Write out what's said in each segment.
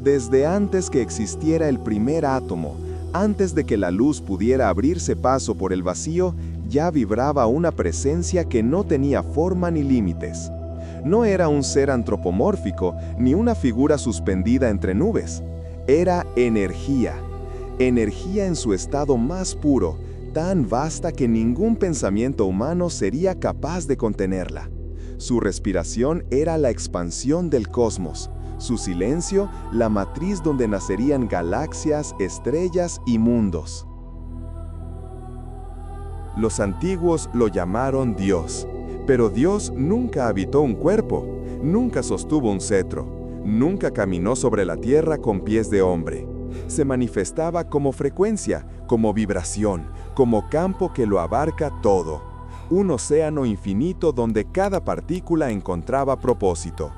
Desde antes que existiera el primer átomo, antes de que la luz pudiera abrirse paso por el vacío, ya vibraba una presencia que no tenía forma ni límites. No era un ser antropomórfico, ni una figura suspendida entre nubes. Era energía. Energía en su estado más puro, tan vasta que ningún pensamiento humano sería capaz de contenerla. Su respiración era la expansión del cosmos. Su silencio, la matriz donde nacerían galaxias, estrellas y mundos. Los antiguos lo llamaron Dios, pero Dios nunca habitó un cuerpo, nunca sostuvo un cetro, nunca caminó sobre la tierra con pies de hombre. Se manifestaba como frecuencia, como vibración, como campo que lo abarca todo. Un océano infinito donde cada partícula encontraba propósito.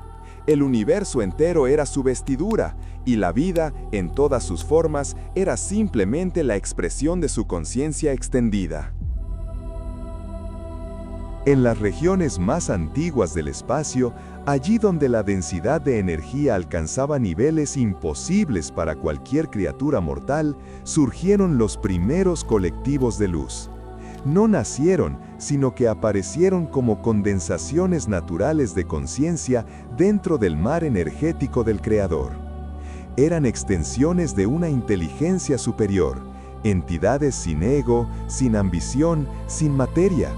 El universo entero era su vestidura, y la vida, en todas sus formas, era simplemente la expresión de su conciencia extendida. En las regiones más antiguas del espacio, allí donde la densidad de energía alcanzaba niveles imposibles para cualquier criatura mortal, surgieron los primeros colectivos de luz. No nacieron, sino que aparecieron como condensaciones naturales de conciencia dentro del mar energético del Creador. Eran extensiones de una inteligencia superior, entidades sin ego, sin ambición, sin materia.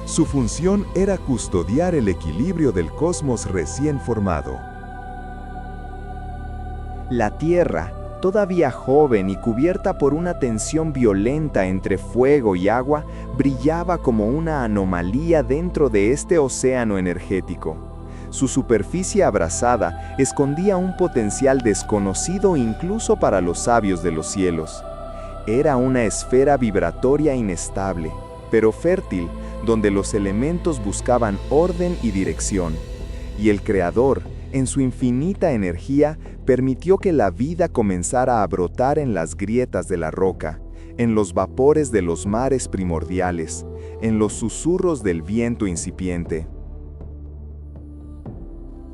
Su función era custodiar el equilibrio del cosmos recién formado. La Tierra, todavía joven y cubierta por una tensión violenta entre fuego y agua, brillaba como una anomalía dentro de este océano energético. Su superficie abrasada escondía un potencial desconocido incluso para los sabios de los cielos. Era una esfera vibratoria inestable, pero fértil, donde los elementos buscaban orden y dirección. Y el Creador, en su infinita energía, permitió que la vida comenzara a brotar en las grietas de la roca, en los vapores de los mares primordiales, en los susurros del viento incipiente.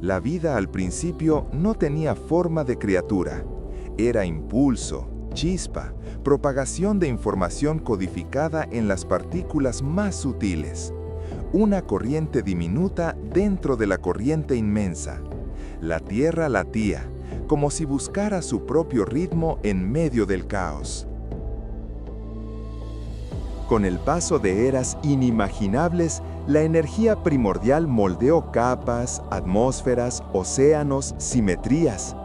La vida al principio no tenía forma de criatura. Era impulso, chispa, propagación de información codificada en las partículas más sutiles. Una corriente diminuta dentro de la corriente inmensa. La Tierra latía, como si buscara su propio ritmo en medio del caos. Con el paso de eras inimaginables, la energía primordial moldeó capas, atmósferas, océanos, simetrías.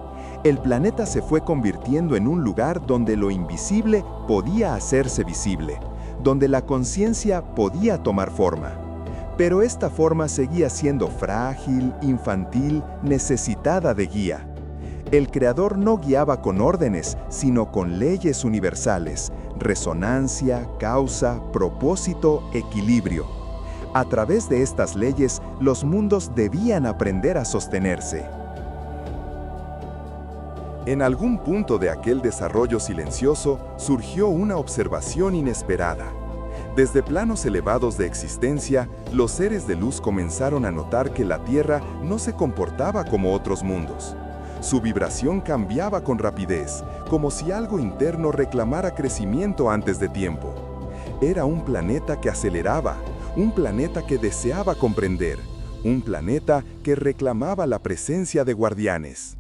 El planeta se fue convirtiendo en un lugar donde lo invisible podía hacerse visible, donde la conciencia podía tomar forma. Pero esta forma seguía siendo frágil, infantil, necesitada de guía. El Creador no guiaba con órdenes, sino con leyes universales: resonancia, causa, propósito, equilibrio. A través de estas leyes, los mundos debían aprender a sostenerse. En algún punto de aquel desarrollo silencioso, surgió una observación inesperada. Desde planos elevados de existencia, los seres de luz comenzaron a notar que la Tierra no se comportaba como otros mundos. Su vibración cambiaba con rapidez, como si algo interno reclamara crecimiento antes de tiempo. Era un planeta que aceleraba, un planeta que deseaba comprender, un planeta que reclamaba la presencia de guardianes.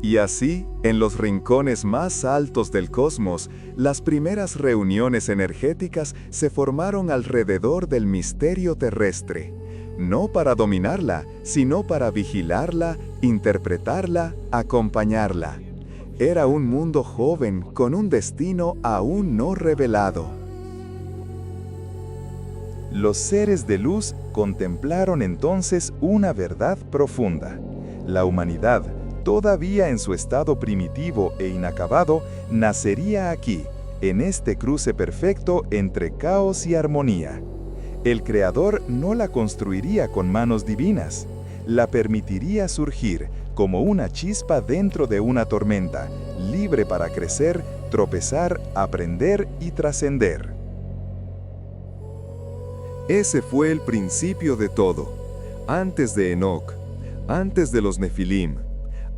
Y así, en los rincones más altos del cosmos, las primeras reuniones energéticas se formaron alrededor del misterio terrestre, no para dominarla, sino para vigilarla, interpretarla, acompañarla. Era un mundo joven con un destino aún no revelado. Los seres de luz contemplaron entonces una verdad profunda. La humanidad, todavía en su estado primitivo e inacabado, nacería aquí, en este cruce perfecto entre caos y armonía. El Creador no la construiría con manos divinas, la permitiría surgir como una chispa dentro de una tormenta, libre para crecer, tropezar, aprender y trascender. Ese fue el principio de todo, antes de Enoc, antes de los Nefilim,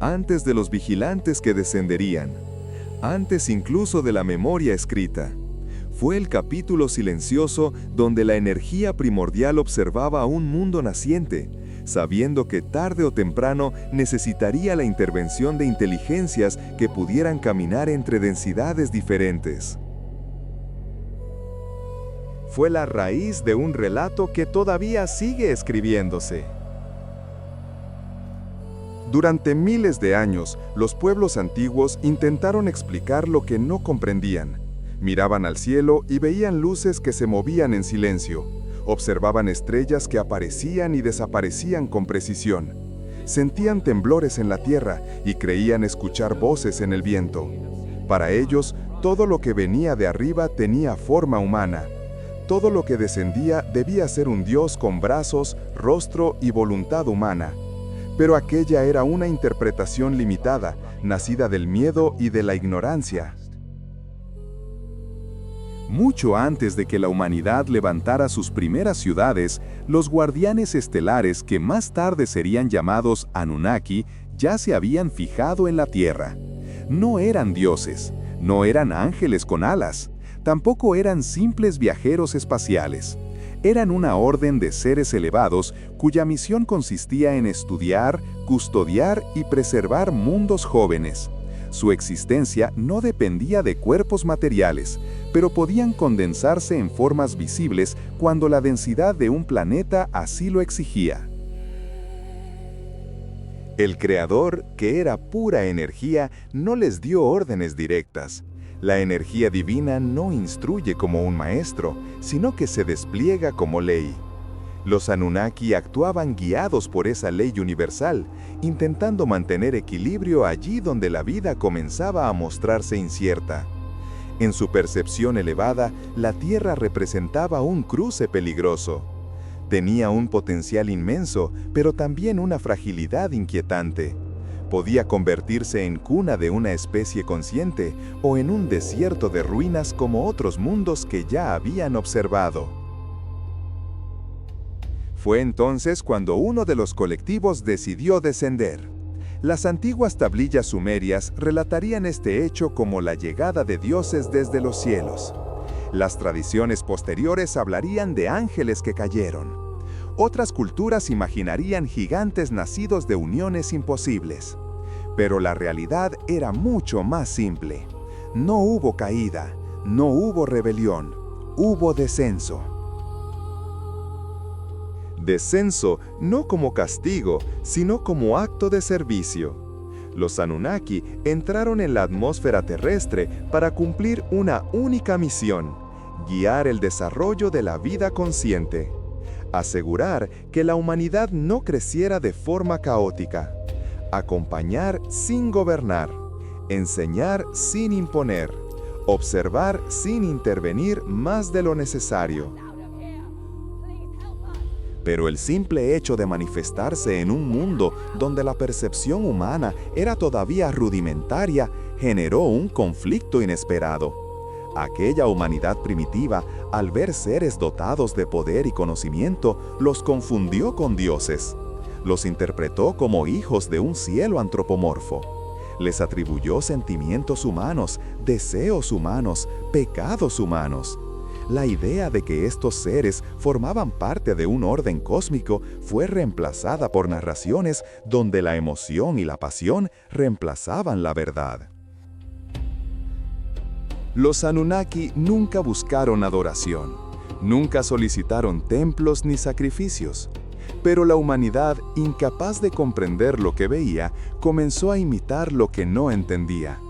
antes de los vigilantes que descenderían, antes incluso de la memoria escrita. Fue el capítulo silencioso donde la energía primordial observaba a un mundo naciente, sabiendo que tarde o temprano necesitaría la intervención de inteligencias que pudieran caminar entre densidades diferentes. Fue la raíz de un relato que todavía sigue escribiéndose. Durante miles de años, los pueblos antiguos intentaron explicar lo que no comprendían. Miraban al cielo y veían luces que se movían en silencio. Observaban estrellas que aparecían y desaparecían con precisión. Sentían temblores en la tierra y creían escuchar voces en el viento. Para ellos, todo lo que venía de arriba tenía forma humana. Todo lo que descendía debía ser un dios con brazos, rostro y voluntad humana. Pero aquella era una interpretación limitada, nacida del miedo y de la ignorancia. Mucho antes de que la humanidad levantara sus primeras ciudades, los guardianes estelares, que más tarde serían llamados Anunnaki, ya se habían fijado en la Tierra. No eran dioses, no eran ángeles con alas, tampoco eran simples viajeros espaciales. Eran una orden de seres elevados cuya misión consistía en estudiar, custodiar y preservar mundos jóvenes. Su existencia no dependía de cuerpos materiales, pero podían condensarse en formas visibles cuando la densidad de un planeta así lo exigía. El Creador, que era pura energía, no les dio órdenes directas. La energía divina no instruye como un maestro, sino que se despliega como ley. Los Anunnaki actuaban guiados por esa ley universal, intentando mantener equilibrio allí donde la vida comenzaba a mostrarse incierta. En su percepción elevada, la Tierra representaba un cruce peligroso. Tenía un potencial inmenso, pero también una fragilidad inquietante. Podía convertirse en cuna de una especie consciente o en un desierto de ruinas como otros mundos que ya habían observado. Fue entonces cuando uno de los colectivos decidió descender. Las antiguas tablillas sumerias relatarían este hecho como la llegada de dioses desde los cielos. Las tradiciones posteriores hablarían de ángeles que cayeron. Otras culturas imaginarían gigantes nacidos de uniones imposibles. Pero la realidad era mucho más simple. No hubo caída, no hubo rebelión, hubo descenso. Descenso no como castigo, sino como acto de servicio. Los Anunnaki entraron en la atmósfera terrestre para cumplir una única misión: guiar el desarrollo de la vida consciente. Asegurar que la humanidad no creciera de forma caótica. Acompañar sin gobernar. Enseñar sin imponer. Observar sin intervenir más de lo necesario. Pero el simple hecho de manifestarse en un mundo donde la percepción humana era todavía rudimentaria generó un conflicto inesperado. Aquella humanidad primitiva, al ver seres dotados de poder y conocimiento, los confundió con dioses. Los interpretó como hijos de un cielo antropomorfo. Les atribuyó sentimientos humanos, deseos humanos, pecados humanos. La idea de que estos seres formaban parte de un orden cósmico fue reemplazada por narraciones donde la emoción y la pasión reemplazaban la verdad. Los Anunnaki nunca buscaron adoración, nunca solicitaron templos ni sacrificios. Pero la humanidad, incapaz de comprender lo que veía, comenzó a imitar lo que no entendía.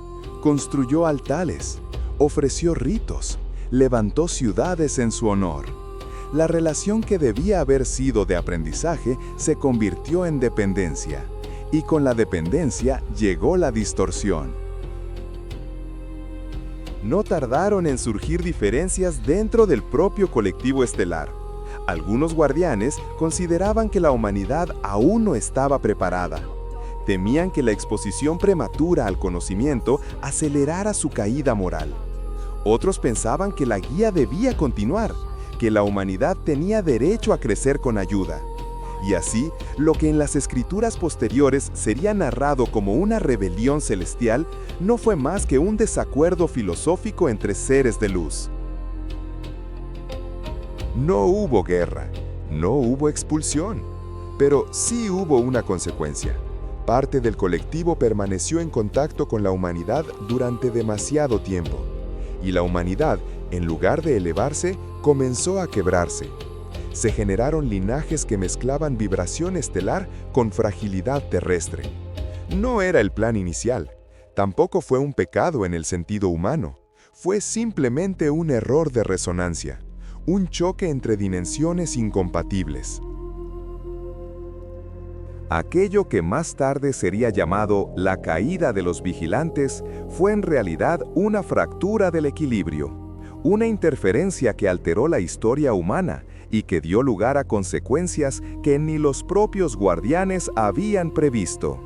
Construyó altares, ofreció ritos, levantó ciudades en su honor. La relación que debía haber sido de aprendizaje se convirtió en dependencia, y con la dependencia llegó la distorsión. No tardaron en surgir diferencias dentro del propio colectivo estelar. Algunos guardianes consideraban que la humanidad aún no estaba preparada. Temían que la exposición prematura al conocimiento acelerara su caída moral. Otros pensaban que la guía debía continuar, que la humanidad tenía derecho a crecer con ayuda. Y así, lo que en las escrituras posteriores sería narrado como una rebelión celestial, no fue más que un desacuerdo filosófico entre seres de luz. No hubo guerra, no hubo expulsión, pero sí hubo una consecuencia. Parte del colectivo permaneció en contacto con la humanidad durante demasiado tiempo, y la humanidad, en lugar de elevarse, comenzó a quebrarse. Se generaron linajes que mezclaban vibración estelar con fragilidad terrestre. No era el plan inicial, tampoco fue un pecado en el sentido humano, fue simplemente un error de resonancia, un choque entre dimensiones incompatibles. Aquello que más tarde sería llamado la caída de los vigilantes fue en realidad una fractura del equilibrio, una interferencia que alteró la historia humana y que dio lugar a consecuencias que ni los propios guardianes habían previsto.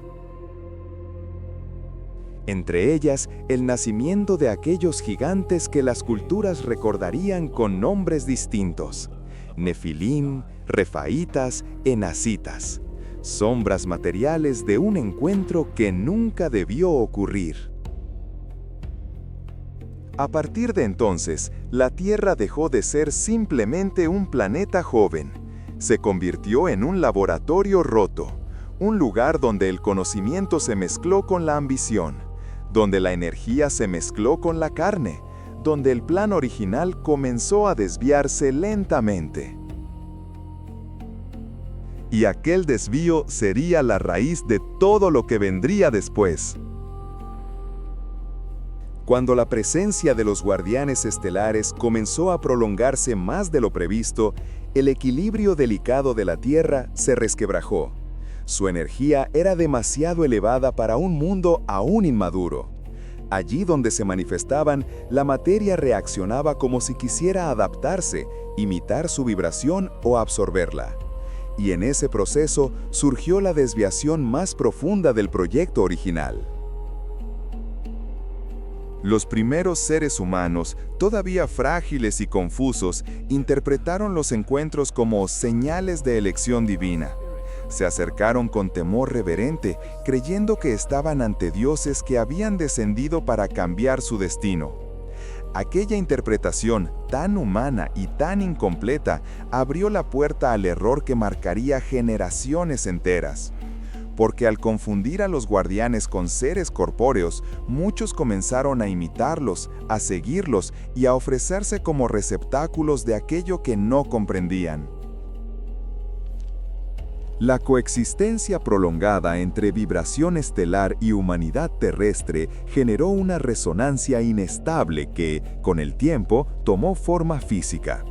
Entre ellas, el nacimiento de aquellos gigantes que las culturas recordarían con nombres distintos: Nefilim, Refaitas, Enacitas, sombras materiales de un encuentro que nunca debió ocurrir. A partir de entonces, la Tierra dejó de ser simplemente un planeta joven. Se convirtió en un laboratorio roto, un lugar donde el conocimiento se mezcló con la ambición, donde la energía se mezcló con la carne, donde el plan original comenzó a desviarse lentamente. Y aquel desvío sería la raíz de todo lo que vendría después. Cuando la presencia de los guardianes estelares comenzó a prolongarse más de lo previsto, el equilibrio delicado de la Tierra se resquebrajó. Su energía era demasiado elevada para un mundo aún inmaduro. Allí donde se manifestaban, la materia reaccionaba como si quisiera adaptarse, imitar su vibración o absorberla. Y en ese proceso surgió la desviación más profunda del proyecto original. Los primeros seres humanos, todavía frágiles y confusos, interpretaron los encuentros como señales de elección divina. Se acercaron con temor reverente, creyendo que estaban ante dioses que habían descendido para cambiar su destino. Aquella interpretación, tan humana y tan incompleta, abrió la puerta al error que marcaría generaciones enteras. Porque al confundir a los guardianes con seres corpóreos, muchos comenzaron a imitarlos, a seguirlos y a ofrecerse como receptáculos de aquello que no comprendían. La coexistencia prolongada entre vibración estelar y humanidad terrestre generó una resonancia inestable que, con el tiempo, tomó forma física.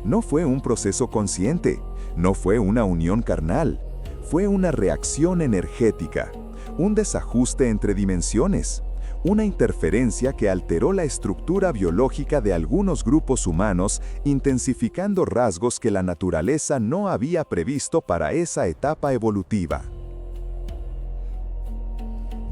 No fue un proceso consciente, no fue una unión carnal, fue una reacción energética, un desajuste entre dimensiones, una interferencia que alteró la estructura biológica de algunos grupos humanos, intensificando rasgos que la naturaleza no había previsto para esa etapa evolutiva.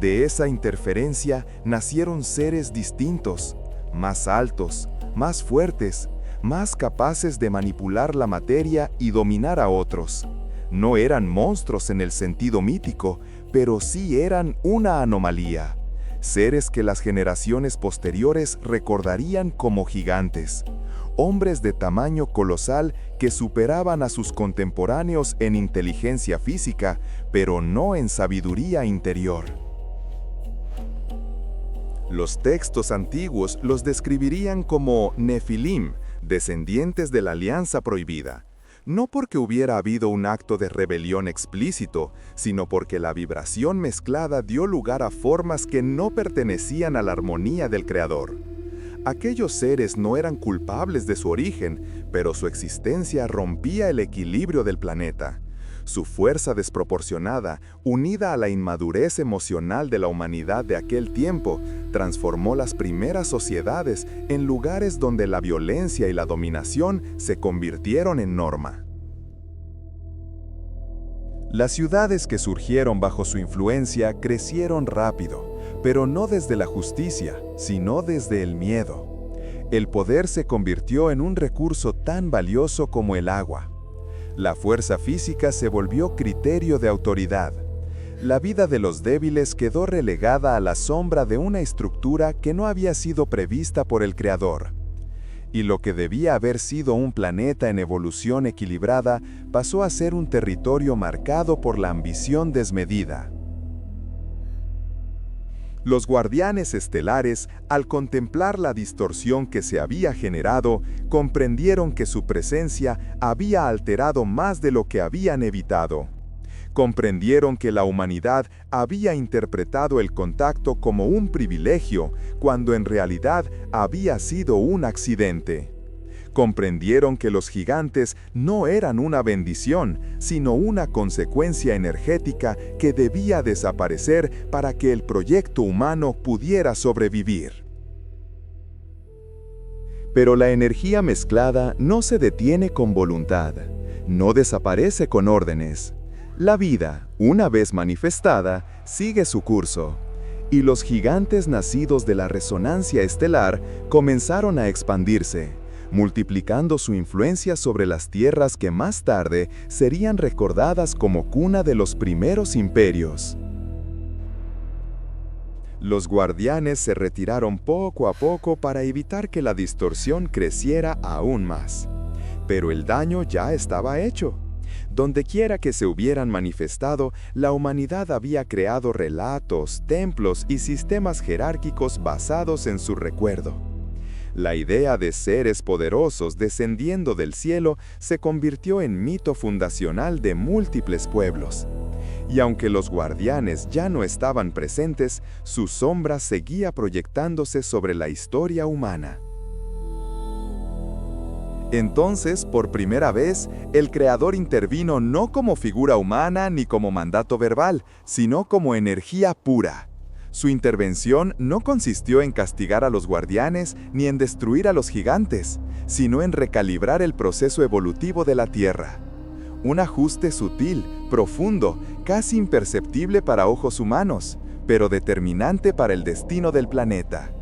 De esa interferencia nacieron seres distintos, más altos, más fuertes, más capaces de manipular la materia y dominar a otros. No eran monstruos en el sentido mítico, pero sí eran una anomalía. Seres que las generaciones posteriores recordarían como gigantes. Hombres de tamaño colosal que superaban a sus contemporáneos en inteligencia física, pero no en sabiduría interior. Los textos antiguos los describirían como Nefilim, descendientes de la alianza prohibida. No porque hubiera habido un acto de rebelión explícito, sino porque la vibración mezclada dio lugar a formas que no pertenecían a la armonía del Creador. Aquellos seres no eran culpables de su origen, pero su existencia rompía el equilibrio del planeta. Su fuerza desproporcionada, unida a la inmadurez emocional de la humanidad de aquel tiempo, transformó las primeras sociedades en lugares donde la violencia y la dominación se convirtieron en norma. Las ciudades que surgieron bajo su influencia crecieron rápido, pero no desde la justicia, sino desde el miedo. El poder se convirtió en un recurso tan valioso como el agua. La fuerza física se volvió criterio de autoridad. La vida de los débiles quedó relegada a la sombra de una estructura que no había sido prevista por el Creador. Y lo que debía haber sido un planeta en evolución equilibrada pasó a ser un territorio marcado por la ambición desmedida. Los guardianes estelares, al contemplar la distorsión que se había generado, comprendieron que su presencia había alterado más de lo que habían evitado. Comprendieron que la humanidad había interpretado el contacto como un privilegio, cuando en realidad había sido un accidente. Comprendieron que los gigantes no eran una bendición, sino una consecuencia energética que debía desaparecer para que el proyecto humano pudiera sobrevivir. Pero la energía mezclada no se detiene con voluntad, no desaparece con órdenes. La vida, una vez manifestada, sigue su curso, y los gigantes nacidos de la resonancia estelar comenzaron a expandirse, multiplicando su influencia sobre las tierras que más tarde serían recordadas como cuna de los primeros imperios. Los guardianes se retiraron poco a poco para evitar que la distorsión creciera aún más. Pero el daño ya estaba hecho. Dondequiera que se hubieran manifestado, la humanidad había creado relatos, templos y sistemas jerárquicos basados en su recuerdo. La idea de seres poderosos descendiendo del cielo se convirtió en mito fundacional de múltiples pueblos. Y aunque los guardianes ya no estaban presentes, su sombra seguía proyectándose sobre la historia humana. Entonces, por primera vez, el Creador intervino no como figura humana ni como mandato verbal, sino como energía pura. Su intervención no consistió en castigar a los guardianes ni en destruir a los gigantes, sino en recalibrar el proceso evolutivo de la Tierra. Un ajuste sutil, profundo, casi imperceptible para ojos humanos, pero determinante para el destino del planeta.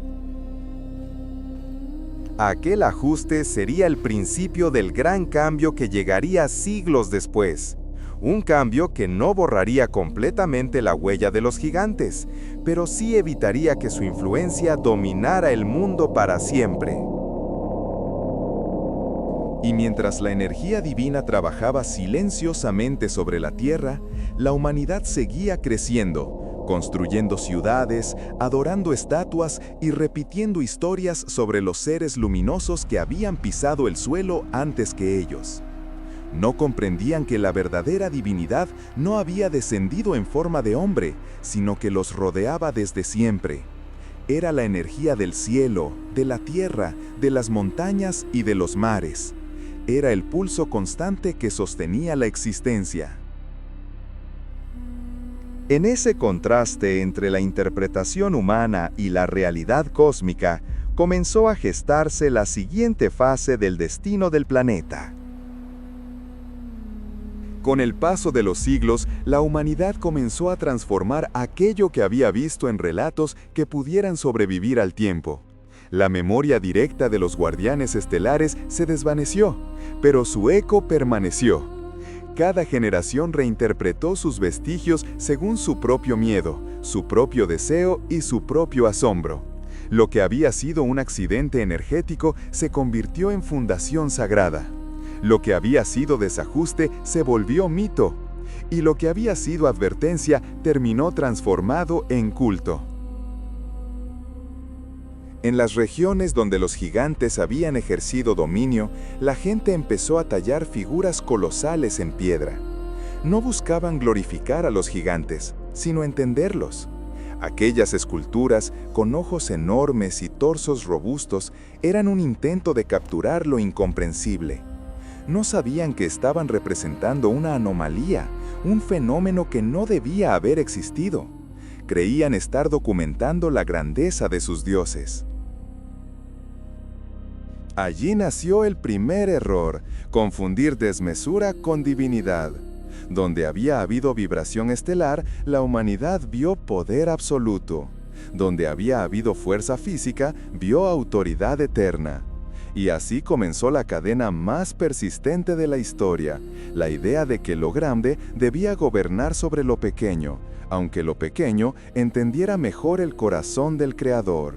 Aquel ajuste sería el principio del gran cambio que llegaría siglos después. Un cambio que no borraría completamente la huella de los gigantes, pero sí evitaría que su influencia dominara el mundo para siempre. Y mientras la energía divina trabajaba silenciosamente sobre la tierra, la humanidad seguía creciendo, construyendo ciudades, adorando estatuas y repitiendo historias sobre los seres luminosos que habían pisado el suelo antes que ellos. No comprendían que la verdadera divinidad no había descendido en forma de hombre, sino que los rodeaba desde siempre. Era la energía del cielo, de la tierra, de las montañas y de los mares. Era el pulso constante que sostenía la existencia. En ese contraste entre la interpretación humana y la realidad cósmica, comenzó a gestarse la siguiente fase del destino del planeta. Con el paso de los siglos, la humanidad comenzó a transformar aquello que había visto en relatos que pudieran sobrevivir al tiempo. La memoria directa de los guardianes estelares se desvaneció, pero su eco permaneció. Cada generación reinterpretó sus vestigios según su propio miedo, su propio deseo y su propio asombro. Lo que había sido un accidente energético se convirtió en fundación sagrada. Lo que había sido desajuste se volvió mito. Y lo que había sido advertencia terminó transformado en culto. En las regiones donde los gigantes habían ejercido dominio, la gente empezó a tallar figuras colosales en piedra. No buscaban glorificar a los gigantes, sino entenderlos. Aquellas esculturas, con ojos enormes y torsos robustos, eran un intento de capturar lo incomprensible. No sabían que estaban representando una anomalía, un fenómeno que no debía haber existido. Creían estar documentando la grandeza de sus dioses. Allí nació el primer error, confundir desmesura con divinidad. Donde había habido vibración estelar, la humanidad vio poder absoluto. Donde había habido fuerza física, vio autoridad eterna. Y así comenzó la cadena más persistente de la historia, la idea de que lo grande debía gobernar sobre lo pequeño, aunque lo pequeño entendiera mejor el corazón del Creador.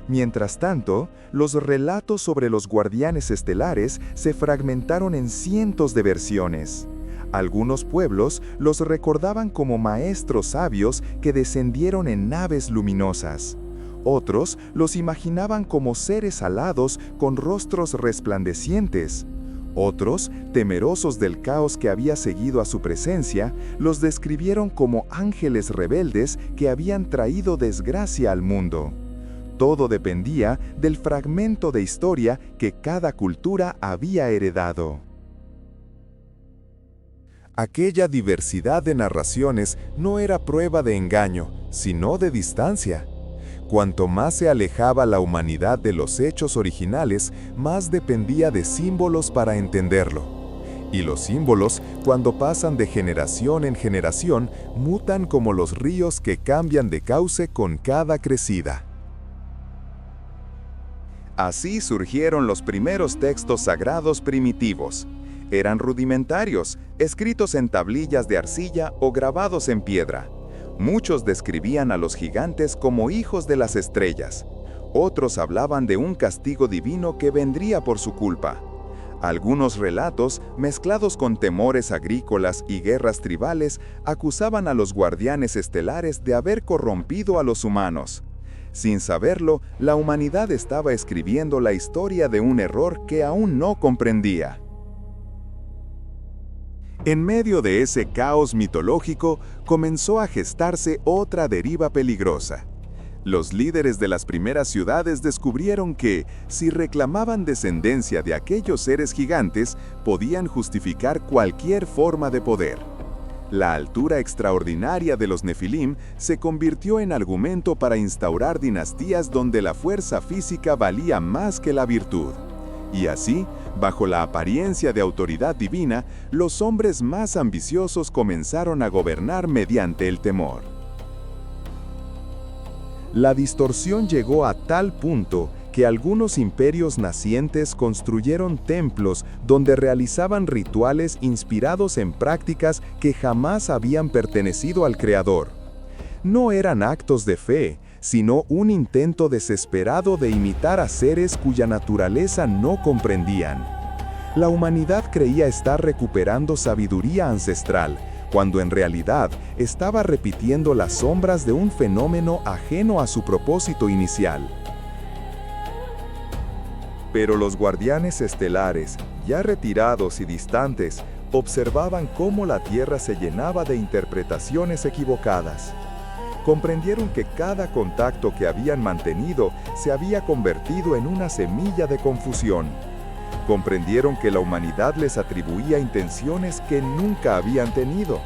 Mientras tanto, los relatos sobre los guardianes estelares se fragmentaron en cientos de versiones. Algunos pueblos los recordaban como maestros sabios que descendieron en naves luminosas. Otros los imaginaban como seres alados con rostros resplandecientes. Otros, temerosos del caos que había seguido a su presencia, los describieron como ángeles rebeldes que habían traído desgracia al mundo. Todo dependía del fragmento de historia que cada cultura había heredado. Aquella diversidad de narraciones no era prueba de engaño, sino de distancia. Cuanto más se alejaba la humanidad de los hechos originales, más dependía de símbolos para entenderlo. Y los símbolos, cuando pasan de generación en generación, mutan como los ríos que cambian de cauce con cada crecida. Así surgieron los primeros textos sagrados primitivos. Eran rudimentarios, escritos en tablillas de arcilla o grabados en piedra. Muchos describían a los gigantes como hijos de las estrellas. Otros hablaban de un castigo divino que vendría por su culpa. Algunos relatos, mezclados con temores agrícolas y guerras tribales, acusaban a los guardianes estelares de haber corrompido a los humanos. Sin saberlo, la humanidad estaba escribiendo la historia de un error que aún no comprendía. En medio de ese caos mitológico, comenzó a gestarse otra deriva peligrosa. Los líderes de las primeras ciudades descubrieron que, si reclamaban descendencia de aquellos seres gigantes, podían justificar cualquier forma de poder. La altura extraordinaria de los Nefilim se convirtió en argumento para instaurar dinastías donde la fuerza física valía más que la virtud. Y así, bajo la apariencia de autoridad divina, los hombres más ambiciosos comenzaron a gobernar mediante el temor. La distorsión llegó a tal punto que algunos imperios nacientes construyeron templos donde realizaban rituales inspirados en prácticas que jamás habían pertenecido al Creador. No eran actos de fe, sino un intento desesperado de imitar a seres cuya naturaleza no comprendían. La humanidad creía estar recuperando sabiduría ancestral, cuando en realidad estaba repitiendo las sombras de un fenómeno ajeno a su propósito inicial. Pero los guardianes estelares, ya retirados y distantes, observaban cómo la Tierra se llenaba de interpretaciones equivocadas. Comprendieron que cada contacto que habían mantenido se había convertido en una semilla de confusión. Comprendieron que la humanidad les atribuía intenciones que nunca habían tenido.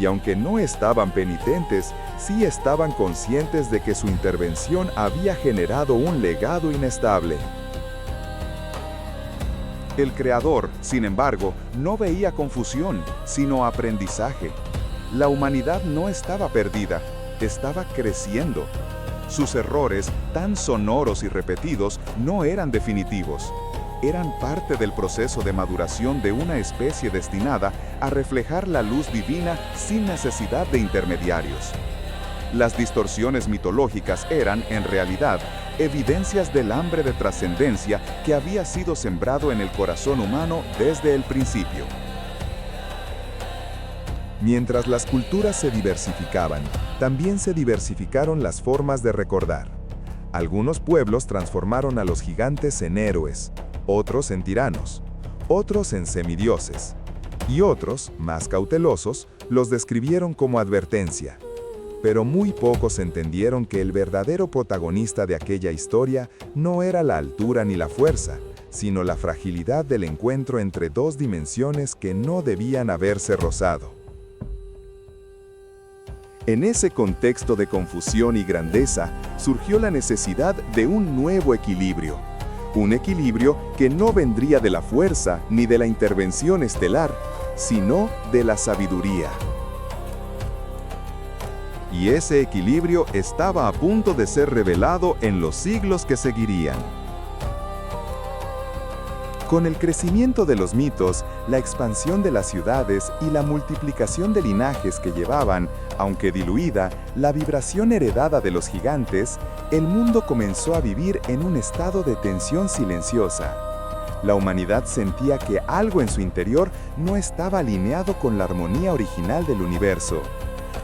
Y aunque no estaban penitentes, sí estaban conscientes de que su intervención había generado un legado inestable. El Creador, sin embargo, no veía confusión, sino aprendizaje. La humanidad no estaba perdida, estaba creciendo. Sus errores, tan sonoros y repetidos, no eran definitivos. Eran parte del proceso de maduración de una especie destinada a reflejar la luz divina sin necesidad de intermediarios. Las distorsiones mitológicas eran, en realidad, evidencias del hambre de trascendencia que había sido sembrado en el corazón humano desde el principio. Mientras las culturas se diversificaban, también se diversificaron las formas de recordar. Algunos pueblos transformaron a los gigantes en héroes, otros en tiranos, otros en semidioses, y otros, más cautelosos, los describieron como advertencia. Pero muy pocos entendieron que el verdadero protagonista de aquella historia no era la altura ni la fuerza, sino la fragilidad del encuentro entre dos dimensiones que no debían haberse rozado. En ese contexto de confusión y grandeza, surgió la necesidad de un nuevo equilibrio. Un equilibrio que no vendría de la fuerza ni de la intervención estelar, sino de la sabiduría. y ese equilibrio estaba a punto de ser revelado en los siglos que seguirían. Con el crecimiento de los mitos, la expansión de las ciudades y la multiplicación de linajes que llevaban, aunque diluida, la vibración heredada de los gigantes, el mundo comenzó a vivir en un estado de tensión silenciosa. La humanidad sentía que algo en su interior no estaba alineado con la armonía original del universo.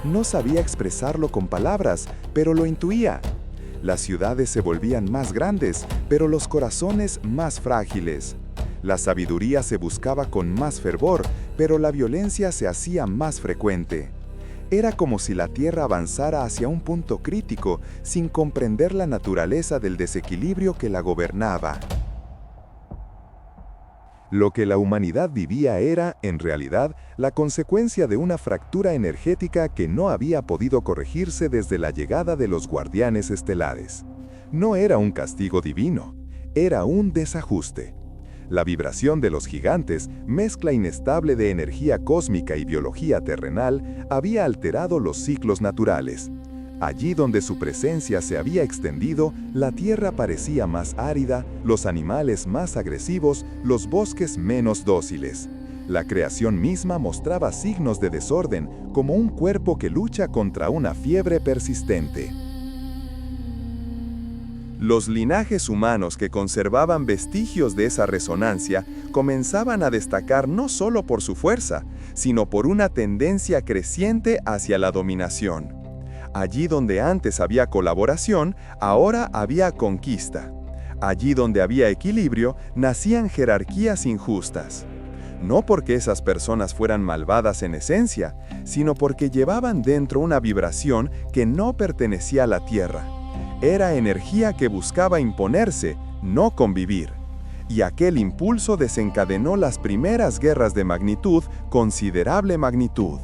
No sabía expresarlo con palabras, pero lo intuía. Las ciudades se volvían más grandes, pero los corazones más frágiles. La sabiduría se buscaba con más fervor, pero la violencia se hacía más frecuente. Era como si la Tierra avanzara hacia un punto crítico, sin comprender la naturaleza del desequilibrio que la gobernaba. Lo que la humanidad vivía era, en realidad, la consecuencia de una fractura energética que no había podido corregirse desde la llegada de los guardianes estelares. No era un castigo divino, era un desajuste. La vibración de los gigantes, mezcla inestable de energía cósmica y biología terrenal, había alterado los ciclos naturales. Allí donde su presencia se había extendido, la tierra parecía más árida, los animales más agresivos, los bosques menos dóciles. La creación misma mostraba signos de desorden, como un cuerpo que lucha contra una fiebre persistente. Los linajes humanos que conservaban vestigios de esa resonancia comenzaban a destacar no solo por su fuerza, sino por una tendencia creciente hacia la dominación. Allí donde antes había colaboración, ahora había conquista. Allí donde había equilibrio, nacían jerarquías injustas. No porque esas personas fueran malvadas en esencia, sino porque llevaban dentro una vibración que no pertenecía a la Tierra. Era energía que buscaba imponerse, no convivir. Y aquel impulso desencadenó las primeras guerras de considerable magnitud.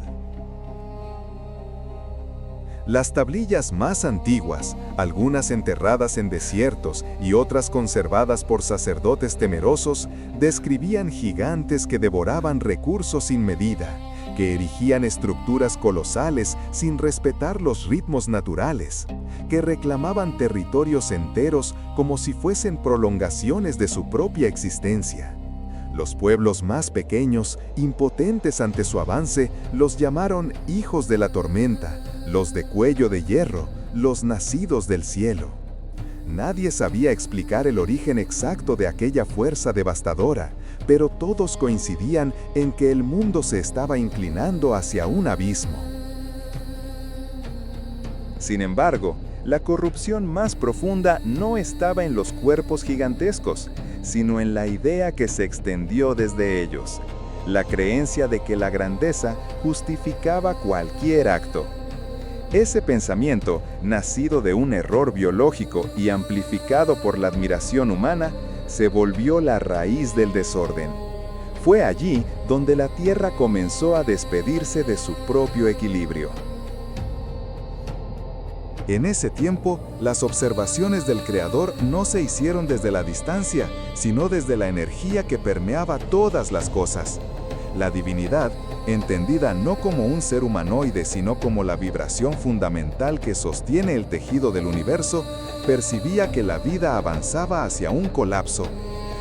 Las tablillas más antiguas, algunas enterradas en desiertos y otras conservadas por sacerdotes temerosos, describían gigantes que devoraban recursos sin medida, que erigían estructuras colosales sin respetar los ritmos naturales, que reclamaban territorios enteros como si fuesen prolongaciones de su propia existencia. Los pueblos más pequeños, impotentes ante su avance, los llamaron hijos de la tormenta, los de cuello de hierro, los nacidos del cielo. Nadie sabía explicar el origen exacto de aquella fuerza devastadora, pero todos coincidían en que el mundo se estaba inclinando hacia un abismo. Sin embargo, la corrupción más profunda no estaba en los cuerpos gigantescos, sino en la idea que se extendió desde ellos, la creencia de que la grandeza justificaba cualquier acto. Ese pensamiento, nacido de un error biológico y amplificado por la admiración humana, se volvió la raíz del desorden. Fue allí donde la Tierra comenzó a despedirse de su propio equilibrio. En ese tiempo, las observaciones del Creador no se hicieron desde la distancia, sino desde la energía que permeaba todas las cosas. La divinidad, entendida no como un ser humanoide, sino como la vibración fundamental que sostiene el tejido del universo, percibía que la vida avanzaba hacia un colapso.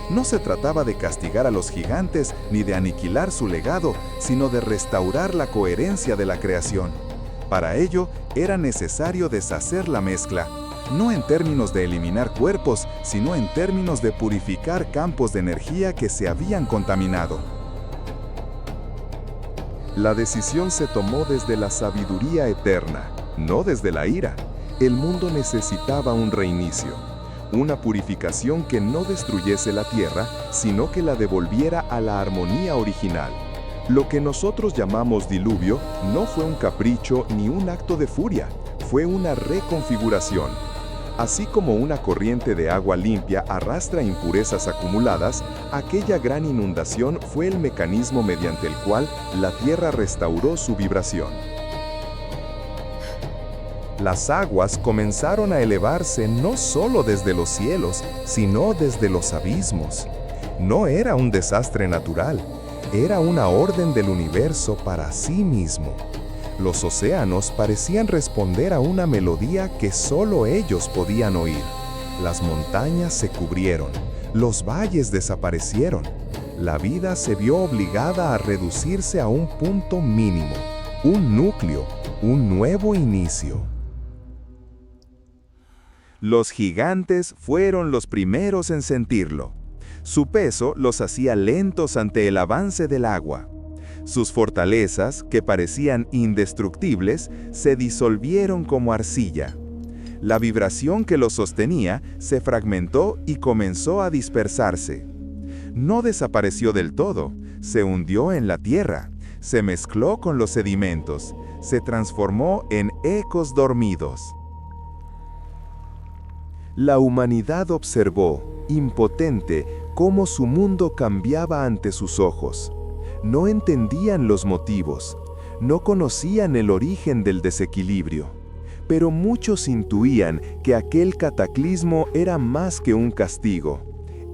No se trataba de castigar a los gigantes ni de aniquilar su legado, sino de restaurar la coherencia de la creación. Para ello, era necesario deshacer la mezcla, no en términos de eliminar cuerpos, sino en términos de purificar campos de energía que se habían contaminado. La decisión se tomó desde la sabiduría eterna, no desde la ira. El mundo necesitaba un reinicio, una purificación que no destruyese la tierra, sino que la devolviera a la armonía original. Lo que nosotros llamamos diluvio no fue un capricho ni un acto de furia, fue una reconfiguración. Así como una corriente de agua limpia arrastra impurezas acumuladas, aquella gran inundación fue el mecanismo mediante el cual la tierra restauró su vibración. Las aguas comenzaron a elevarse no solo desde los cielos, sino desde los abismos. No era un desastre natural, era una orden del universo para sí mismo. Los océanos parecían responder a una melodía que solo ellos podían oír. Las montañas se cubrieron, los valles desaparecieron. La vida se vio obligada a reducirse a un punto mínimo, un núcleo, un nuevo inicio. Los gigantes fueron los primeros en sentirlo. Su peso los hacía lentos ante el avance del agua. Sus fortalezas, que parecían indestructibles, se disolvieron como arcilla. La vibración que los sostenía se fragmentó y comenzó a dispersarse. No desapareció del todo, se hundió en la tierra, se mezcló con los sedimentos, se transformó en ecos dormidos. La humanidad observó, impotente, cómo su mundo cambiaba ante sus ojos. No entendían los motivos, no conocían el origen del desequilibrio, pero muchos intuían que aquel cataclismo era más que un castigo,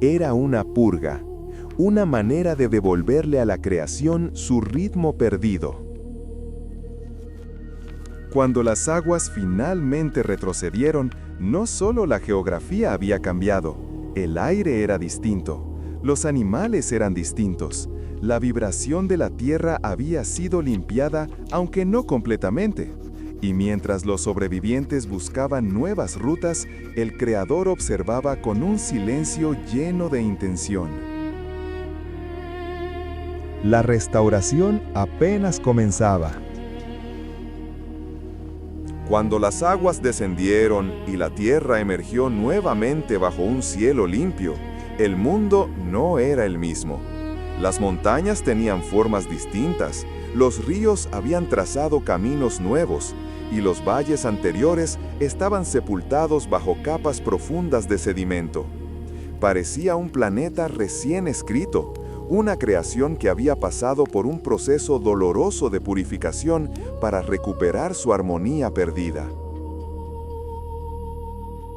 era una purga, una manera de devolverle a la creación su ritmo perdido. Cuando las aguas finalmente retrocedieron, no solo la geografía había cambiado, el aire era distinto, los animales eran distintos, la vibración de la tierra había sido limpiada, aunque no completamente. Y mientras los sobrevivientes buscaban nuevas rutas, el Creador observaba con un silencio lleno de intención. La restauración apenas comenzaba. Cuando las aguas descendieron y la tierra emergió nuevamente bajo un cielo limpio, el mundo no era el mismo. Las montañas tenían formas distintas, los ríos habían trazado caminos nuevos, y los valles anteriores estaban sepultados bajo capas profundas de sedimento. Parecía un planeta recién escrito, una creación que había pasado por un proceso doloroso de purificación para recuperar su armonía perdida.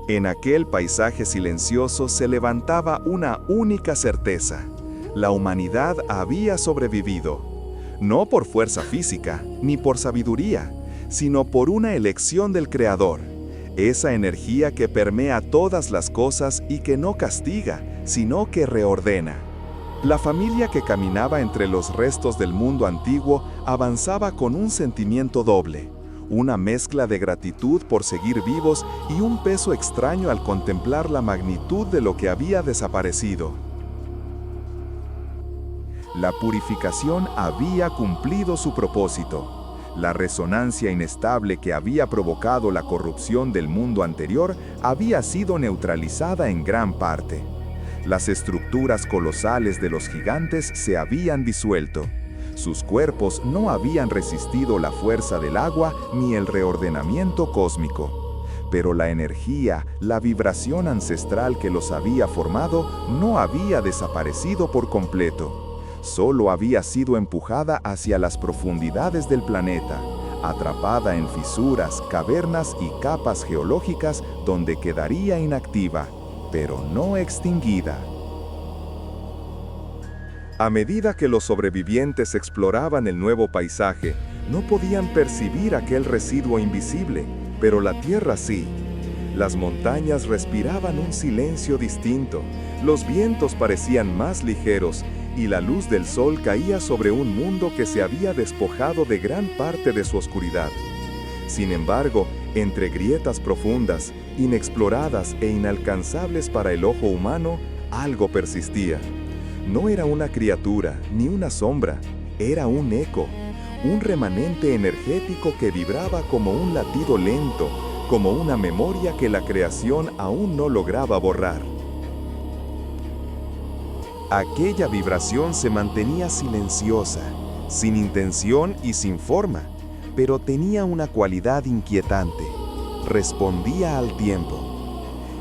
En aquel paisaje silencioso se levantaba una única certeza: la humanidad había sobrevivido, no por fuerza física, ni por sabiduría, sino por una elección del Creador, esa energía que permea todas las cosas y que no castiga, sino que reordena. La familia que caminaba entre los restos del mundo antiguo avanzaba con un sentimiento doble, una mezcla de gratitud por seguir vivos y un peso extraño al contemplar la magnitud de lo que había desaparecido. La purificación había cumplido su propósito. La resonancia inestable que había provocado la corrupción del mundo anterior había sido neutralizada en gran parte. Las estructuras colosales de los gigantes se habían disuelto. Sus cuerpos no habían resistido la fuerza del agua ni el reordenamiento cósmico. Pero la energía, la vibración ancestral que los había formado no había desaparecido por completo. Solo había sido empujada hacia las profundidades del planeta, atrapada en fisuras, cavernas y capas geológicas donde quedaría inactiva, pero no extinguida. A medida que los sobrevivientes exploraban el nuevo paisaje, no podían percibir aquel residuo invisible, pero la tierra sí. Las montañas respiraban un silencio distinto, los vientos parecían más ligeros, y la luz del sol caía sobre un mundo que se había despojado de gran parte de su oscuridad. Sin embargo, entre grietas profundas, inexploradas e inalcanzables para el ojo humano, algo persistía. No era una criatura, ni una sombra, era un eco, un remanente energético que vibraba como un latido lento, como una memoria que la creación aún no lograba borrar. Aquella vibración se mantenía silenciosa, sin intención y sin forma, pero tenía una cualidad inquietante: respondía al tiempo.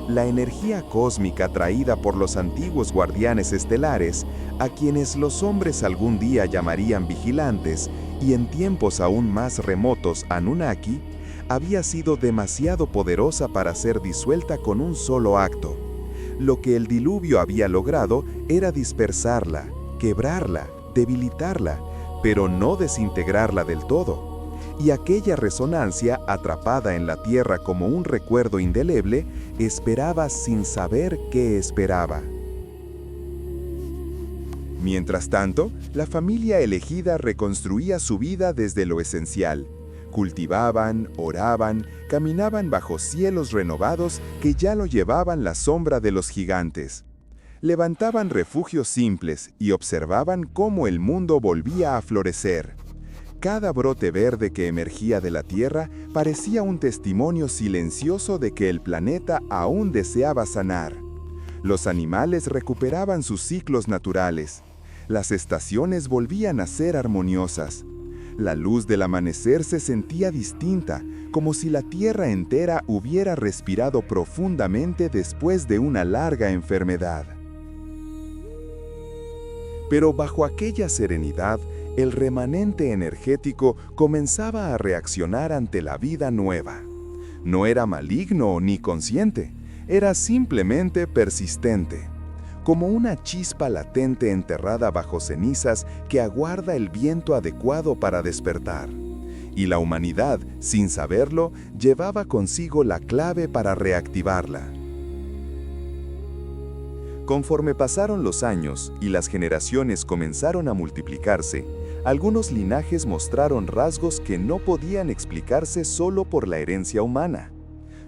La energía cósmica traída por los antiguos guardianes estelares, a quienes los hombres algún día llamarían vigilantes, y en tiempos aún más remotos Anunnaki, había sido demasiado poderosa para ser disuelta con un solo acto. Lo que el diluvio había logrado era dispersarla, quebrarla, debilitarla, pero no desintegrarla del todo. Y aquella resonancia, atrapada en la tierra como un recuerdo indeleble, esperaba sin saber qué esperaba. Mientras tanto, la familia elegida reconstruía su vida desde lo esencial. Cultivaban, oraban, caminaban bajo cielos renovados que ya lo llevaban la sombra de los gigantes. Levantaban refugios simples y observaban cómo el mundo volvía a florecer. Cada brote verde que emergía de la tierra parecía un testimonio silencioso de que el planeta aún deseaba sanar. Los animales recuperaban sus ciclos naturales. Las estaciones volvían a ser armoniosas. La luz del amanecer se sentía distinta, como si la tierra entera hubiera respirado profundamente después de una larga enfermedad. Pero bajo aquella serenidad, el remanente energético comenzaba a reaccionar ante la vida nueva. No era maligno ni consciente, era simplemente persistente, como una chispa latente enterrada bajo cenizas que aguarda el viento adecuado para despertar. Y la humanidad, sin saberlo, llevaba consigo la clave para reactivarla. Conforme pasaron los años y las generaciones comenzaron a multiplicarse, algunos linajes mostraron rasgos que no podían explicarse solo por la herencia humana.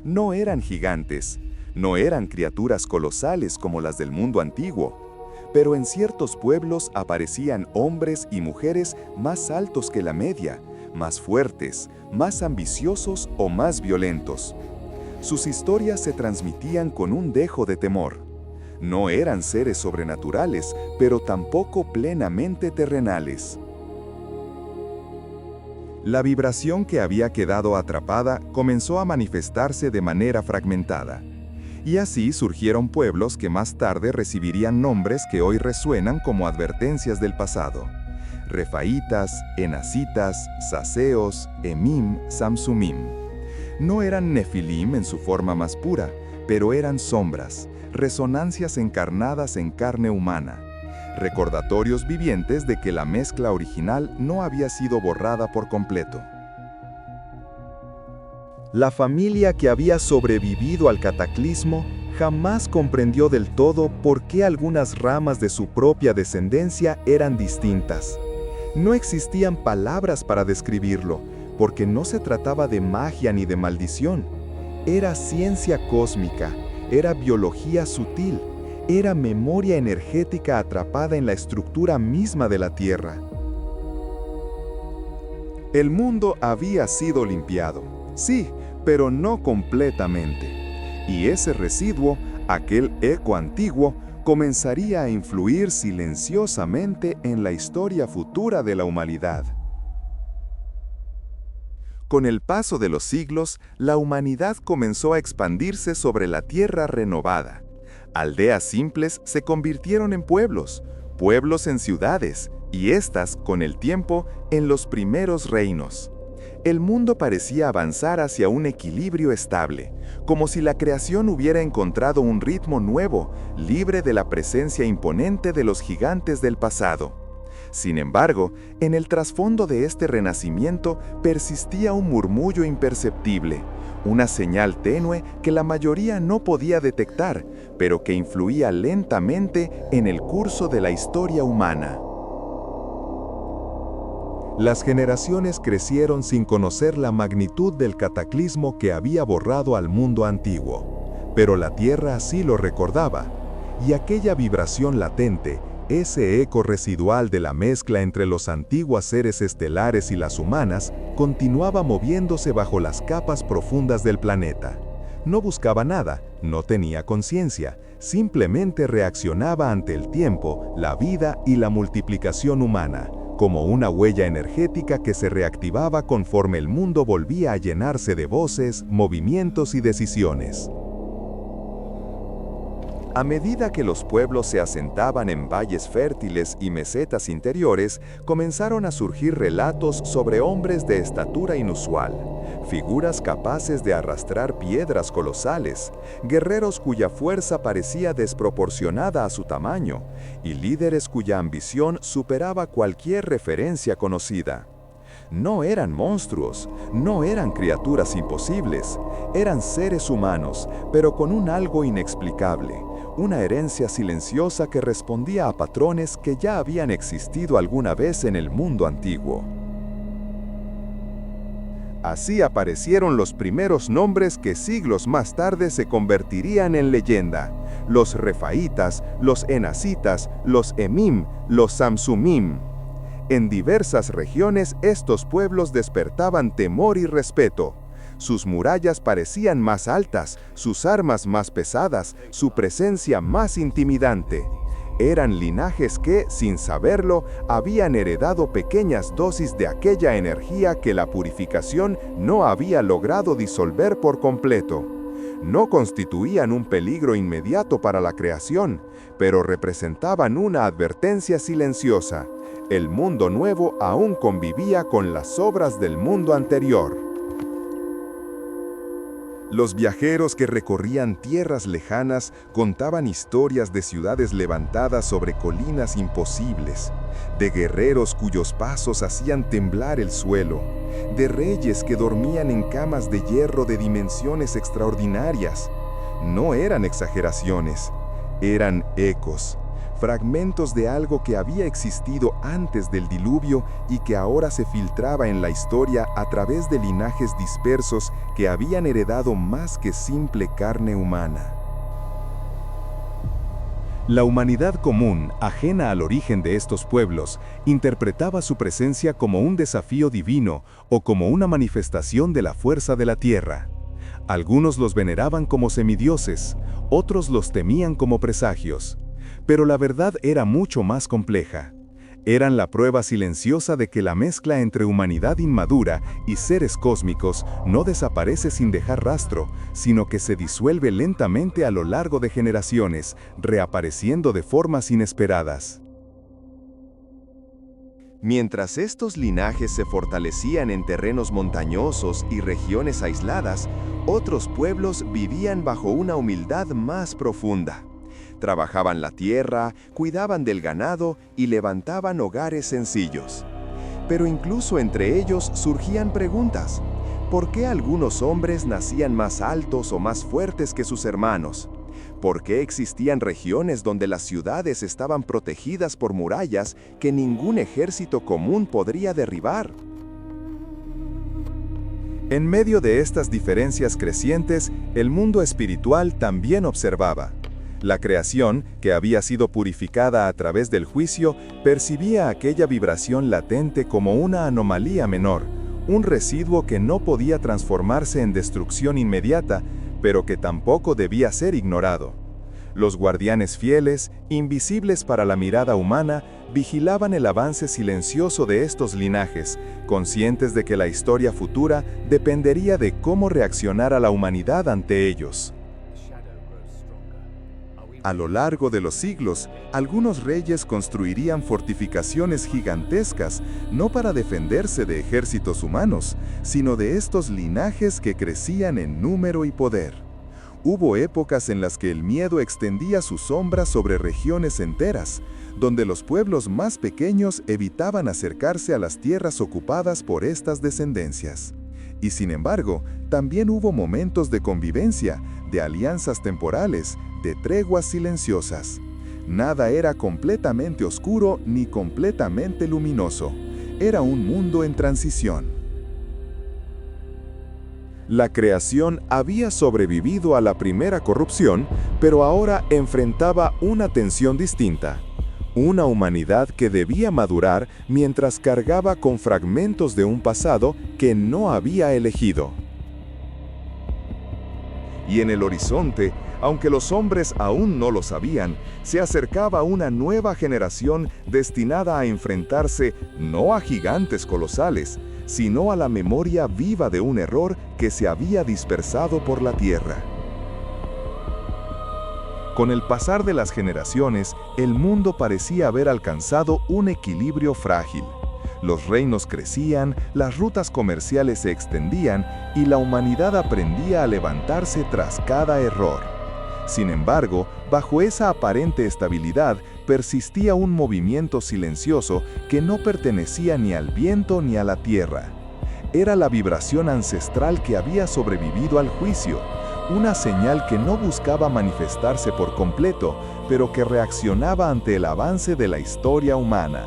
No eran gigantes, no eran criaturas colosales como las del mundo antiguo, pero en ciertos pueblos aparecían hombres y mujeres más altos que la media, más fuertes, más ambiciosos o más violentos. Sus historias se transmitían con un dejo de temor. No eran seres sobrenaturales, pero tampoco plenamente terrenales. La vibración que había quedado atrapada comenzó a manifestarse de manera fragmentada. Y así surgieron pueblos que más tarde recibirían nombres que hoy resuenan como advertencias del pasado. Refaitas, Enacitas, Saseos, Emim, Samsumim. No eran Nefilim en su forma más pura, pero eran sombras, resonancias encarnadas en carne humana, recordatorios vivientes de que la mezcla original no había sido borrada por completo. La familia que había sobrevivido al cataclismo jamás comprendió del todo por qué algunas ramas de su propia descendencia eran distintas. No existían palabras para describirlo, porque no se trataba de magia ni de maldición. Era ciencia cósmica, era biología sutil, era memoria energética atrapada en la estructura misma de la Tierra. El mundo había sido limpiado, sí, pero no completamente. Y ese residuo, aquel eco antiguo, comenzaría a influir silenciosamente en la historia futura de la humanidad. Con el paso de los siglos, la humanidad comenzó a expandirse sobre la tierra renovada. Aldeas simples se convirtieron en pueblos, pueblos en ciudades, y éstas, con el tiempo, en los primeros reinos. El mundo parecía avanzar hacia un equilibrio estable, como si la creación hubiera encontrado un ritmo nuevo, libre de la presencia imponente de los gigantes del pasado. Sin embargo, en el trasfondo de este renacimiento persistía un murmullo imperceptible, una señal tenue que la mayoría no podía detectar, pero que influía lentamente en el curso de la historia humana. Las generaciones crecieron sin conocer la magnitud del cataclismo que había borrado al mundo antiguo, pero la Tierra sí lo recordaba, y aquella vibración latente, ese eco residual de la mezcla entre los antiguos seres estelares y las humanas, continuaba moviéndose bajo las capas profundas del planeta. No buscaba nada, no tenía conciencia, simplemente reaccionaba ante el tiempo, la vida y la multiplicación humana, como una huella energética que se reactivaba conforme el mundo volvía a llenarse de voces, movimientos y decisiones. A medida que los pueblos se asentaban en valles fértiles y mesetas interiores, comenzaron a surgir relatos sobre hombres de estatura inusual, figuras capaces de arrastrar piedras colosales, guerreros cuya fuerza parecía desproporcionada a su tamaño, y líderes cuya ambición superaba cualquier referencia conocida. No eran monstruos, no eran criaturas imposibles, eran seres humanos, pero con un algo inexplicable, una herencia silenciosa que respondía a patrones que ya habían existido alguna vez en el mundo antiguo. Así aparecieron los primeros nombres que siglos más tarde se convertirían en leyenda: los Refaitas, los Enacitas, los Emim, los Samsumim. En diversas regiones estos pueblos despertaban temor y respeto. Sus murallas parecían más altas, sus armas más pesadas, su presencia más intimidante. Eran linajes que, sin saberlo, habían heredado pequeñas dosis de aquella energía que la purificación no había logrado disolver por completo. No constituían un peligro inmediato para la creación, pero representaban una advertencia silenciosa. El mundo nuevo aún convivía con las sobras del mundo anterior. Los viajeros que recorrían tierras lejanas contaban historias de ciudades levantadas sobre colinas imposibles, de guerreros cuyos pasos hacían temblar el suelo, de reyes que dormían en camas de hierro de dimensiones extraordinarias. No eran exageraciones, eran ecos, fragmentos de algo que había existido antes del diluvio y que ahora se filtraba en la historia a través de linajes dispersos que habían heredado más que simple carne humana. La humanidad común, ajena al origen de estos pueblos, interpretaba su presencia como un desafío divino o como una manifestación de la fuerza de la tierra. Algunos los veneraban como semidioses, otros los temían como presagios. Pero la verdad era mucho más compleja. Eran la prueba silenciosa de que la mezcla entre humanidad inmadura y seres cósmicos no desaparece sin dejar rastro, sino que se disuelve lentamente a lo largo de generaciones, reapareciendo de formas inesperadas. Mientras estos linajes se fortalecían en terrenos montañosos y regiones aisladas, otros pueblos vivían bajo una humildad más profunda. Trabajaban la tierra, cuidaban del ganado y levantaban hogares sencillos. Pero incluso entre ellos surgían preguntas. ¿Por qué algunos hombres nacían más altos o más fuertes que sus hermanos? ¿Por qué existían regiones donde las ciudades estaban protegidas por murallas que ningún ejército común podría derribar? En medio de estas diferencias crecientes, el mundo espiritual también observaba. La creación, que había sido purificada a través del juicio, percibía aquella vibración latente como una anomalía menor, un residuo que no podía transformarse en destrucción inmediata, pero que tampoco debía ser ignorado. Los guardianes fieles, invisibles para la mirada humana, vigilaban el avance silencioso de estos linajes, conscientes de que la historia futura dependería de cómo reaccionara la humanidad ante ellos. A lo largo de los siglos, algunos reyes construirían fortificaciones gigantescas, no para defenderse de ejércitos humanos, sino de estos linajes que crecían en número y poder. Hubo épocas en las que el miedo extendía su sombra sobre regiones enteras, donde los pueblos más pequeños evitaban acercarse a las tierras ocupadas por estas descendencias. Y sin embargo, también hubo momentos de convivencia, de alianzas temporales, de treguas silenciosas. Nada era completamente oscuro ni completamente luminoso. Era un mundo en transición. La creación había sobrevivido a la primera corrupción, pero ahora enfrentaba una tensión distinta. Una humanidad que debía madurar mientras cargaba con fragmentos de un pasado que no había elegido. Y en el horizonte, aunque los hombres aún no lo sabían, se acercaba una nueva generación destinada a enfrentarse no a gigantes colosales, sino a la memoria viva de un error que se había dispersado por la tierra. Con el pasar de las generaciones, el mundo parecía haber alcanzado un equilibrio frágil. Los reinos crecían, las rutas comerciales se extendían y la humanidad aprendía a levantarse tras cada error. Sin embargo, bajo esa aparente estabilidad persistía un movimiento silencioso que no pertenecía ni al viento ni a la tierra. Era la vibración ancestral que había sobrevivido al juicio, una señal que no buscaba manifestarse por completo, pero que reaccionaba ante el avance de la historia humana.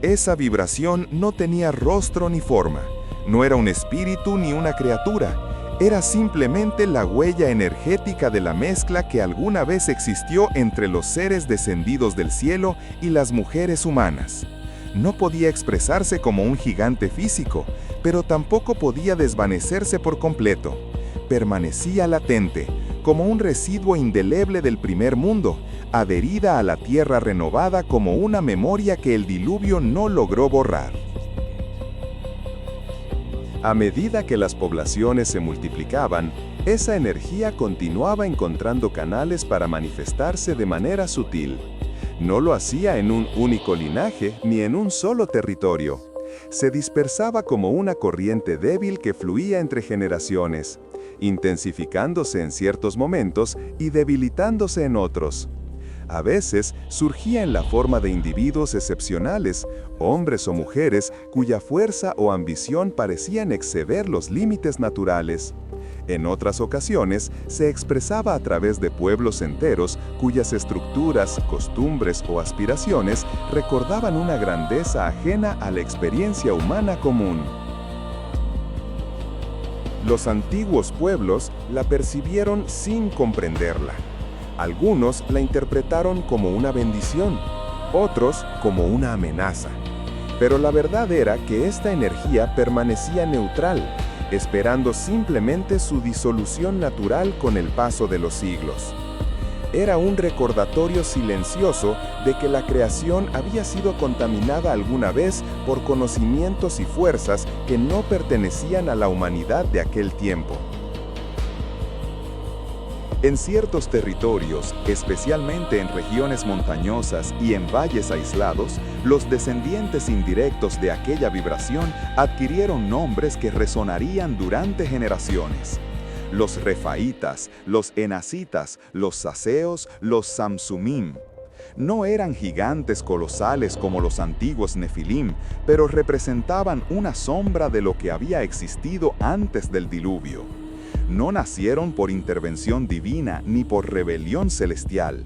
Esa vibración no tenía rostro ni forma, no era un espíritu ni una criatura. Era simplemente la huella energética de la mezcla que alguna vez existió entre los seres descendidos del cielo y las mujeres humanas. No podía expresarse como un gigante físico, pero tampoco podía desvanecerse por completo. Permanecía latente, como un residuo indeleble del primer mundo, adherida a la tierra renovada como una memoria que el diluvio no logró borrar. A medida que las poblaciones se multiplicaban, esa energía continuaba encontrando canales para manifestarse de manera sutil. No lo hacía en un único linaje ni en un solo territorio. Se dispersaba como una corriente débil que fluía entre generaciones, intensificándose en ciertos momentos y debilitándose en otros. A veces surgía en la forma de individuos excepcionales, hombres o mujeres cuya fuerza o ambición parecían exceder los límites naturales. En otras ocasiones se expresaba a través de pueblos enteros cuyas estructuras, costumbres o aspiraciones recordaban una grandeza ajena a la experiencia humana común. Los antiguos pueblos la percibieron sin comprenderla. Algunos la interpretaron como una bendición, otros como una amenaza. Pero la verdad era que esta energía permanecía neutral, esperando simplemente su disolución natural con el paso de los siglos. Era un recordatorio silencioso de que la creación había sido contaminada alguna vez por conocimientos y fuerzas que no pertenecían a la humanidad de aquel tiempo. En ciertos territorios, especialmente en regiones montañosas y en valles aislados, los descendientes indirectos de aquella vibración adquirieron nombres que resonarían durante generaciones. Los refaitas, los enacitas, los saceos, los samsumim. No eran gigantes colosales como los antiguos nefilim, pero representaban una sombra de lo que había existido antes del diluvio. No nacieron por intervención divina ni por rebelión celestial.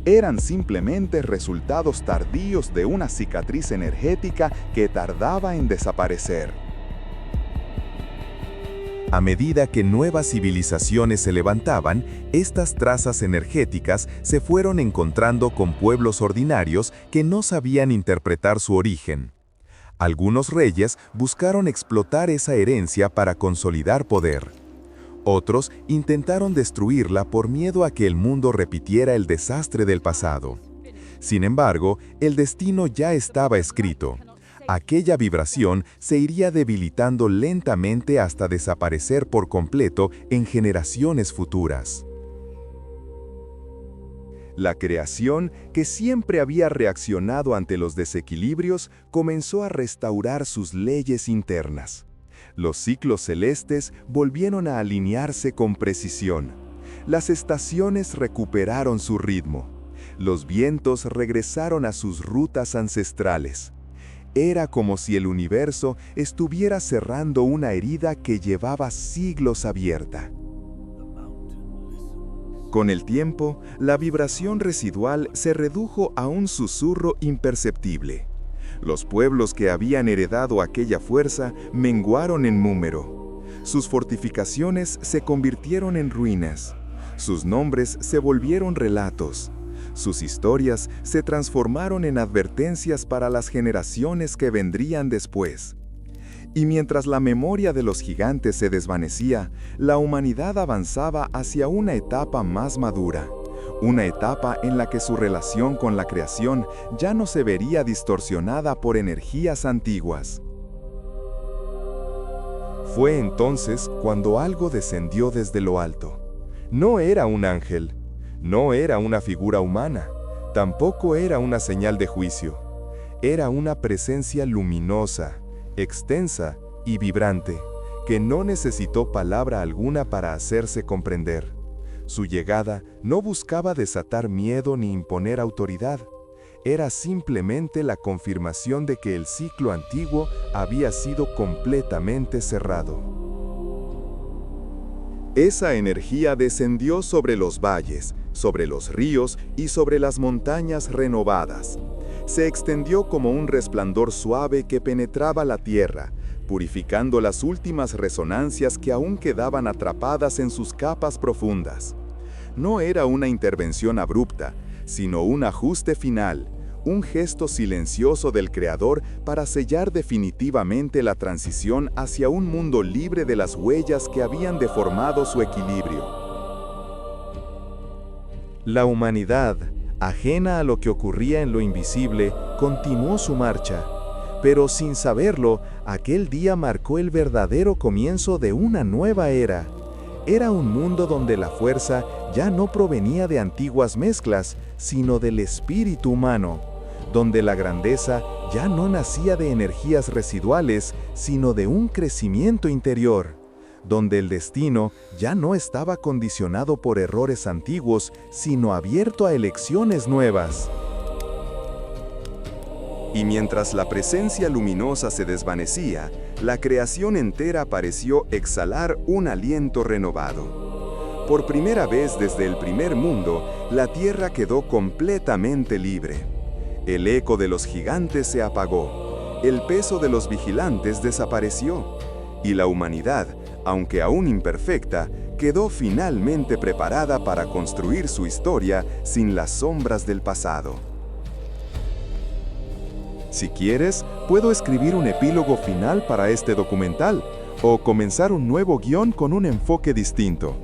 Eran simplemente resultados tardíos de una cicatriz energética que tardaba en desaparecer. A medida que nuevas civilizaciones se levantaban, estas trazas energéticas se fueron encontrando con pueblos ordinarios que no sabían interpretar su origen. Algunos reyes buscaron explotar esa herencia para consolidar poder. Otros intentaron destruirla por miedo a que el mundo repitiera el desastre del pasado. Sin embargo, el destino ya estaba escrito. Aquella vibración se iría debilitando lentamente hasta desaparecer por completo en generaciones futuras. La creación, que siempre había reaccionado ante los desequilibrios, comenzó a restaurar sus leyes internas. Los ciclos celestes volvieron a alinearse con precisión. Las estaciones recuperaron su ritmo. Los vientos regresaron a sus rutas ancestrales. Era como si el universo estuviera cerrando una herida que llevaba siglos abierta. Con el tiempo, la vibración residual se redujo a un susurro imperceptible. Los pueblos que habían heredado aquella fuerza menguaron en número. Sus fortificaciones se convirtieron en ruinas. Sus nombres se volvieron relatos. Sus historias se transformaron en advertencias para las generaciones que vendrían después. Y mientras la memoria de los gigantes se desvanecía, la humanidad avanzaba hacia una etapa más madura. Una etapa en la que su relación con la creación ya no se vería distorsionada por energías antiguas. Fue entonces cuando algo descendió desde lo alto. No era un ángel, no era una figura humana, tampoco era una señal de juicio. Era una presencia luminosa, extensa y vibrante, que no necesitó palabra alguna para hacerse comprender. Su llegada no buscaba desatar miedo ni imponer autoridad. Era simplemente la confirmación de que el ciclo antiguo había sido completamente cerrado. Esa energía descendió sobre los valles, sobre los ríos y sobre las montañas renovadas. Se extendió como un resplandor suave que penetraba la tierra, purificando las últimas resonancias que aún quedaban atrapadas en sus capas profundas. No era una intervención abrupta, sino un ajuste final, un gesto silencioso del Creador para sellar definitivamente la transición hacia un mundo libre de las huellas que habían deformado su equilibrio. La humanidad, ajena a lo que ocurría en lo invisible, continuó su marcha. Pero sin saberlo, aquel día marcó el verdadero comienzo de una nueva era. Era un mundo donde la fuerza ya no provenía de antiguas mezclas, sino del espíritu humano, donde la grandeza ya no nacía de energías residuales, sino de un crecimiento interior, donde el destino ya no estaba condicionado por errores antiguos, sino abierto a elecciones nuevas. Y mientras la presencia luminosa se desvanecía, la creación entera pareció exhalar un aliento renovado. Por primera vez desde el primer mundo, la tierra quedó completamente libre. El eco de los gigantes se apagó, el peso de los vigilantes desapareció, y la humanidad, aunque aún imperfecta, quedó finalmente preparada para construir su historia sin las sombras del pasado. Si quieres, puedo escribir un epílogo final para este documental, o comenzar un nuevo guión con un enfoque distinto.